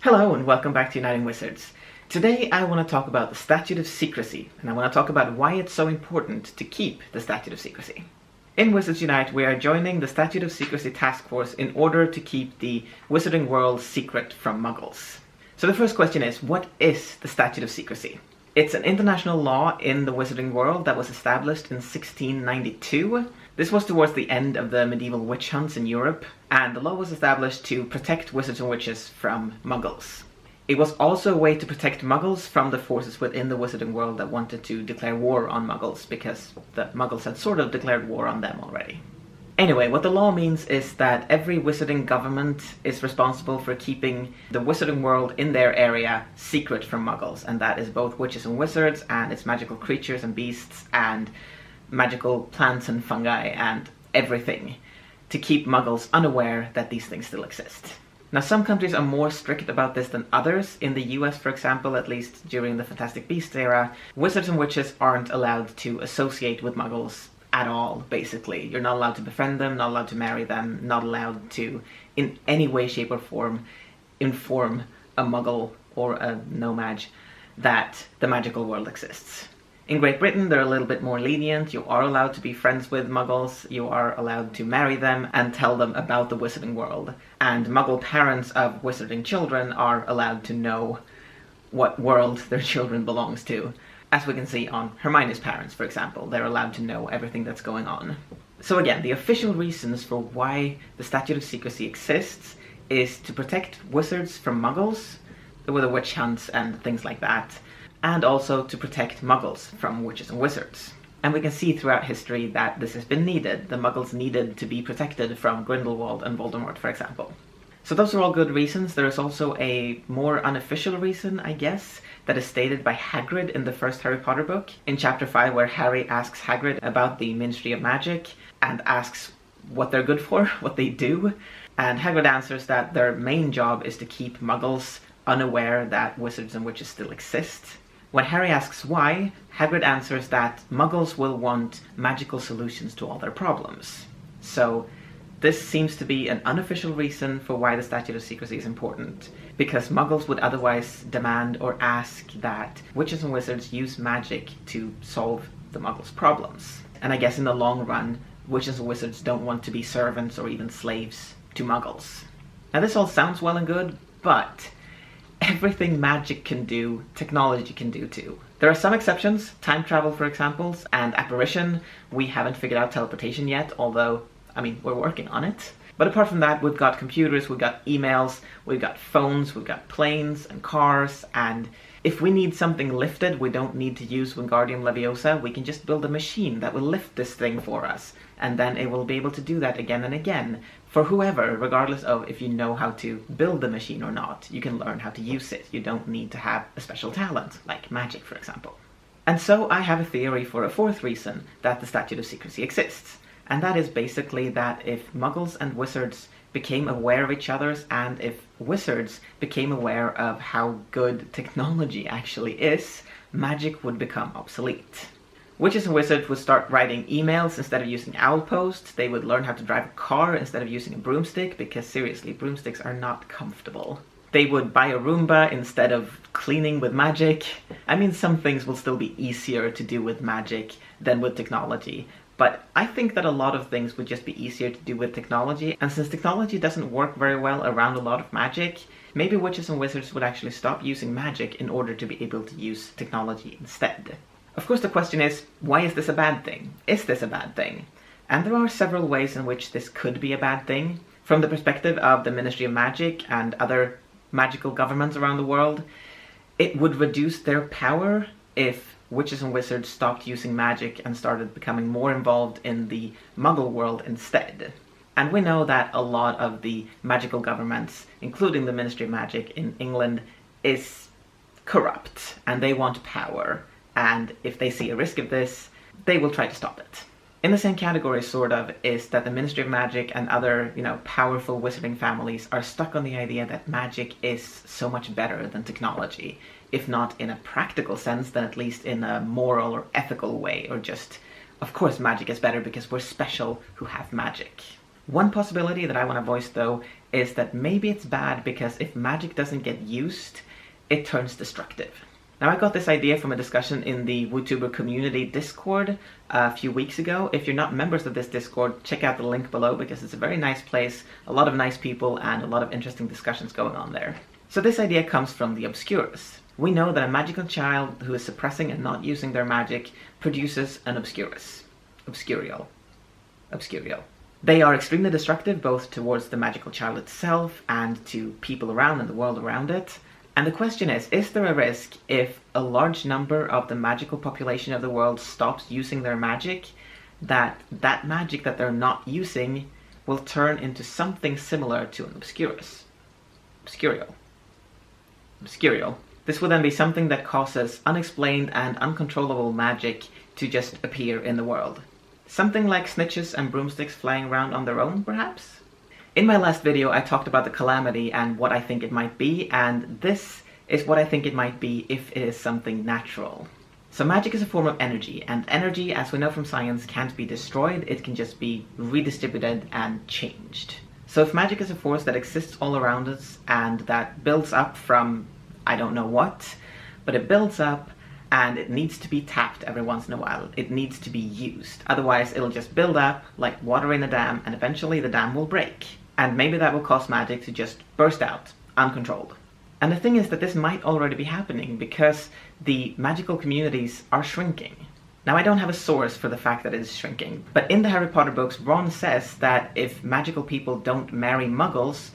Hello and welcome back to Uniting Wizards. Today I want to talk about the Statute of Secrecy, and I want to talk about why it's so important to keep the Statute of Secrecy. In Wizards Unite, we are joining the Statute of Secrecy task force in order to keep the wizarding world secret from muggles. So the first question is, what is the Statute of Secrecy? It's an international law in the wizarding world that was established in 1692. This was towards the end of the medieval witch hunts in Europe, and the law was established to protect wizards and witches from muggles. It was also a way to protect muggles from the forces within the wizarding world that wanted to declare war on muggles, because the muggles had sort of declared war on them already. Anyway, what the law means is that every wizarding government is responsible for keeping the wizarding world in their area secret from muggles, and that is both witches and wizards, and its magical creatures and beasts, and magical plants and fungi, and everything, to keep muggles unaware that these things still exist. Now, some countries are more strict about this than others. In the US, for example, at least during the Fantastic Beasts era, wizards and witches aren't allowed to associate with muggles at all, basically. You're not allowed to befriend them, not allowed to marry them, not allowed to, in any way, shape, or form, inform a muggle or a no-mage that the magical world exists. In Great Britain, they're a little bit more lenient. You are allowed to be friends with muggles, you are allowed to marry them and tell them about the wizarding world. And muggle parents of wizarding children are allowed to know what world their children belongs to. As we can see on Hermione's parents, for example, they're allowed to know everything that's going on. So again, the official reasons for why the Statute of Secrecy exists is to protect wizards from muggles, with the witch hunts and things like that, and also to protect muggles from witches and wizards. And we can see throughout history that this has been needed. The muggles needed to be protected from Grindelwald and Voldemort, for example. So those are all good reasons. There is also a more unofficial reason, I guess, that is stated by Hagrid in the first Harry Potter book, in Chapter 5, where Harry asks Hagrid about the Ministry of Magic, and asks what they're good for, what they do, and Hagrid answers that their main job is to keep muggles unaware that wizards and witches still exist. When Harry asks why, Hagrid answers that muggles will want magical solutions to all their problems. So this seems to be an unofficial reason for why the Statute of Secrecy is important, because muggles would otherwise demand or ask that witches and wizards use magic to solve the muggles' problems. And I guess in the long run, witches and wizards don't want to be servants or even slaves to muggles. Now this all sounds well and good, but everything magic can do, technology can do too. There are some exceptions, time travel for example, and apparition. We haven't figured out teleportation yet, although we're working on it. But apart from that, we've got computers, we've got emails, we've got phones, we've got planes and cars, and if we need something lifted, we don't need to use Wingardium Leviosa, we can just build a machine that will lift this thing for us, and then it will be able to do that again and again. For whoever, regardless of if you know how to build the machine or not, you can learn how to use it. You don't need to have a special talent, like magic for example. And so I have a theory for a fourth reason that the Statute of Secrecy exists. And that is basically that if muggles and wizards became aware of each other, and if wizards became aware of how good technology actually is, magic would become obsolete. Witches and wizards would start writing emails instead of using owl post. They would learn how to drive a car instead of using a broomstick, because seriously, broomsticks are not comfortable. They would buy a Roomba instead of cleaning with magic. Some things will still be easier to do with magic than with technology. But I think that a lot of things would just be easier to do with technology, and since technology doesn't work very well around a lot of magic, maybe witches and wizards would actually stop using magic in order to be able to use technology instead. Of course the question is, why is this a bad thing? Is this a bad thing? And there are several ways in which this could be a bad thing. From the perspective of the Ministry of Magic and other magical governments around the world, it would reduce their power if witches and wizards stopped using magic and started becoming more involved in the muggle world instead. And we know that a lot of the magical governments, including the Ministry of Magic in England, is corrupt, and they want power, and if they see a risk of this, they will try to stop it. In the same category, sort of, is that the Ministry of Magic and other, powerful wizarding families are stuck on the idea that magic is so much better than technology. If not in a practical sense, then at least in a moral or ethical way, or just, of course magic is better because we're special who have magic. One possibility that I want to voice, though, is that maybe it's bad because if magic doesn't get used, it turns destructive. Now, I got this idea from a discussion in the WUtuber community Discord a few weeks ago. If you're not members of this Discord, check out the link below because it's a very nice place, a lot of nice people, and a lot of interesting discussions going on there. So this idea comes from the Obscurus. We know that a magical child who is suppressing and not using their magic produces an Obscurus. Obscurial. They are extremely destructive both towards the magical child itself and to people around and the world around it. And the question is there a risk if a large number of the magical population of the world stops using their magic, that magic that they're not using will turn into something similar to an Obscurus? Obscurial. This will then be something that causes unexplained and uncontrollable magic to just appear in the world. Something like snitches and broomsticks flying around on their own, perhaps? In my last video, I talked about the calamity and what I think it might be, and this is what I think it might be if it is something natural. So magic is a form of energy, and energy, as we know from science, can't be destroyed, it can just be redistributed and changed. So if magic is a force that exists all around us, and that builds up from I don't know what, but it builds up, and it needs to be tapped every once in a while. It needs to be used. Otherwise, it'll just build up like water in a dam, and eventually the dam will break. And maybe that will cause magic to just burst out, uncontrolled. And the thing is that this might already be happening because the magical communities are shrinking. Now, I don't have a source for the fact that it is shrinking, but in the Harry Potter books, Ron says that if magical people don't marry muggles,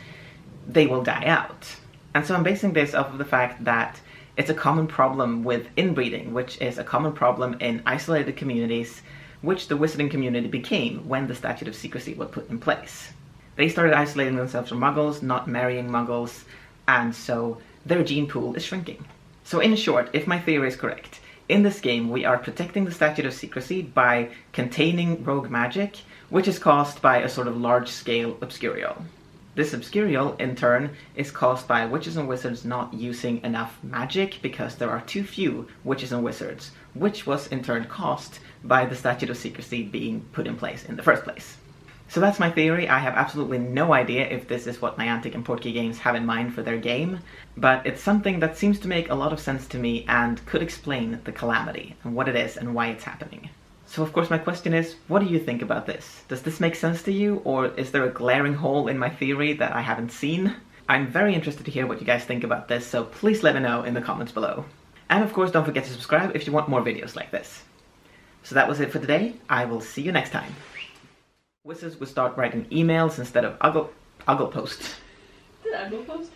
they will die out. And so I'm basing this off of the fact that it's a common problem with inbreeding, which is a common problem in isolated communities, which the wizarding community became when the Statute of Secrecy was put in place. They started isolating themselves from muggles, not marrying muggles, and so their gene pool is shrinking. So in short, if my theory is correct, in this game we are protecting the Statute of Secrecy by containing rogue magic, which is caused by a sort of large-scale Obscurial. This Obscurial, in turn, is caused by witches and wizards not using enough magic because there are too few witches and wizards, which was in turn caused by the Statute of Secrecy being put in place in the first place. So that's my theory. I have absolutely no idea if this is what Niantic and Portkey Games have in mind for their game, but it's something that seems to make a lot of sense to me and could explain the calamity and what it is and why it's happening. So of course my question is, what do you think about this? Does this make sense to you, or is there a glaring hole in my theory that I haven't seen? I'm very interested to hear what you guys think about this, so please let me know in the comments below. And of course don't forget to subscribe if you want more videos like this. So that was it for today. I will see you next time. Wizards would start writing emails instead of Uggle posts. Did Uggle post?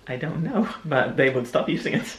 I don't know, but they would stop using it.